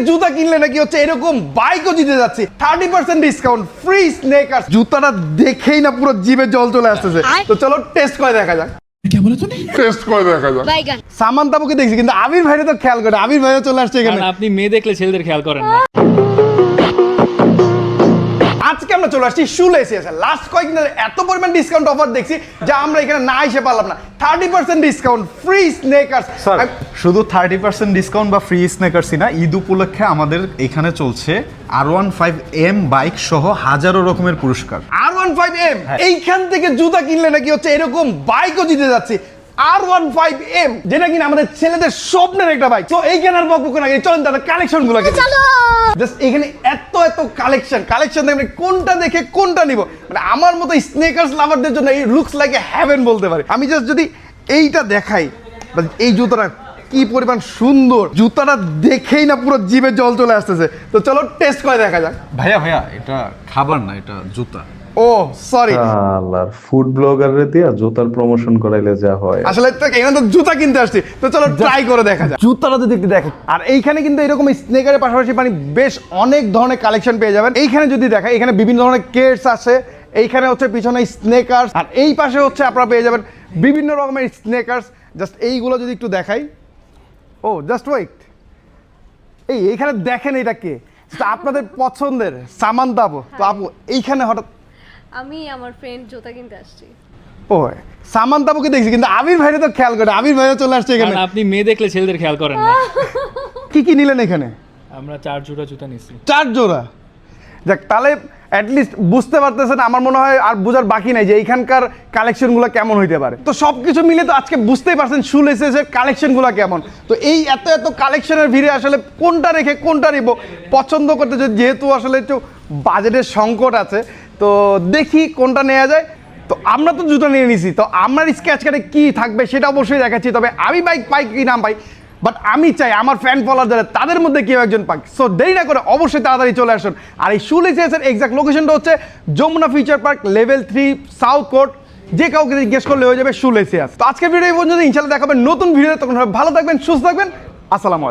জুতা কিনলে নাকি হচ্ছে এরকম বাইকও জিতে যাচ্ছে 30% ডিসকাউন্ট ফ্রি স্নেকার্স। জুতাটা দেখেই না পুরো জিভে জল চলে আসতেছে। তো চলো টেস্ট করে দেখা যাক। টেস্ট করে দেখা যাক। সামান্তাবুকে দেখছি কিন্তু আবির ভাইরে তো খেয়াল করে, আবির ভাইও চলে আসছে এখানে। আপনি মেয়ে দেখলে ছেলেদের খেয়াল করেন না। আজকে আমরা চলে আসছি শুলেসে। লাস্ট কয়েকদিন ধরে এত পরিমাণ ডিসকাউন্ট অফার দেখছি যা আমরা এখানে না এসে পারলাম না। 30% ডিসকাউন্ট ফ্রি স্নেকার্স। স্যার শুধু 30% ডিসকাউন্ট বা ফ্রি স্নেকার্সই না, ঈদ উপলক্ষে আমাদের এখানে চলছে R15M বাইক সহ হাজারো রকমের পুরস্কার। R15M এইখান থেকে জুতা কিনলে নাকি হচ্ছে এরকম বাইকও জিতে যাচ্ছে। R15M যেটা কিনা আমাদের ছেলেদের স্বপ্নের একটা বাইক। তো এইখানে আর বকবক না, চলেন তাদের কালেকশন গুলো জাস্ট এখানে এত কালেকশন দেখবেন কোনটা দেখে কোনটা নিব। মানে আমার মতো স্নেকার্স লাভারদের জন্য এই লুকস লাইক এ হেভেন বলতে পারি। আমি জাস্ট যদি এইটা দেখাই, এই জুতাটা কি পরিমাণ সুন্দর, জুতাটা দেখেই না পুরো জিভে জল চলে আসতেছে। তো চলো টেস্ট করে দেখা যাক। ভাইয়া এটা খাবার না, এটা জুতা। ও সরি, আল্লাহর ফুড ব্লগাররে দিয়া জুতার প্রমোশন করাইলে যা হয়। আসলে এখানে তো জুতা কিনতে আসছি, তো চলো ট্রাই করে দেখা যাক। জুতাটা যদি একটু দেখেন, আর এইখানে কিন্তু এরকম স্নেকারের পাশাপাশি মানে বেশ অনেক ধরনের কালেকশন পেয়ে যাবেন। এইখানে যদি দেখাই, এখানে বিভিন্ন ধরনের কেটস আছে, এইখানে হচ্ছে পিছনে স্নেকার্স, আর এই পাশে হচ্ছে আপনারা পেয়ে যাবেন বিভিন্ন রকমের স্নেকার্স। জাস্ট এইগুলো যদি একটু দেখাই, ও জাস্ট ওয়েট, এইখানে দেখেন এটা কে, আপনাদের পছন্দের সামান্তা আপু। তো আপু এইখানে হঠাৎ আমি আমার ফ্রেন্ড জুতা কিনতে আসছি। ও সামান্তাবুকে দেখছি কিন্তু আবির ভাইরে তো খেয়াল করে, আবির ভাইও চলে আসছে এখানে। আপনি মেয়ে দেখলে ছেলেদের খেয়াল করেন না। কি নিলেন এখানে? আমরা 4 জোড়া জুতা নিচ্ছি। 4 জোড়া? যাক, তাহলে অ্যাটলিস্ট বুঝতে পারতেছেন, আমার মনে হয় আর বোঝার বাকি নাই যে এইখানকার কালেকশনগুলো কেমন হইতে পারে। তো সবকিছু মিলে তো আজকে বুঝতেই পারছেন শুলেসের কালেকশনগুলো কেমন। তো এই এত কালেকশনের ভিড়ে আসলে কোনটা রেখে কোনটা নিব পছন্দ করতে, যেহেতু আসলে একটু বাজেটের সংকট আছে, তো দেখি কোনটা নেওয়া যায়। তো আমরা তো জুতো নিয়ে নিছি, তো আমার স্কেচ কার্ডে কি থাকবে সেটা অবশ্যই দেখাচ্ছি। তবে আমি বাইক পাই কি না পাই, বাট আমি চাই আমার ফ্যান ফলোয়ার যারা তাদের মধ্যে কেউ একজন পাক। সো দেরি না করে অবশ্যই তাড়াতাড়ি চলে আসুন। আর এই শুলেসের এক্সাক্ট লোকেশনটা হচ্ছে Jamuna future park level 3 south court. যে কাউকে জিজ্ঞেস করলে হয়ে যাবে শুলেসিয়াস। তো আজকের ভিডিও এই পর্যন্ত, ইনশাআল্লাহ দেখাবেন নতুন ভিডিও। তখন ভালো থাকবেন, সুস্থ থাকবেন। আসসালামু আলাইকুম।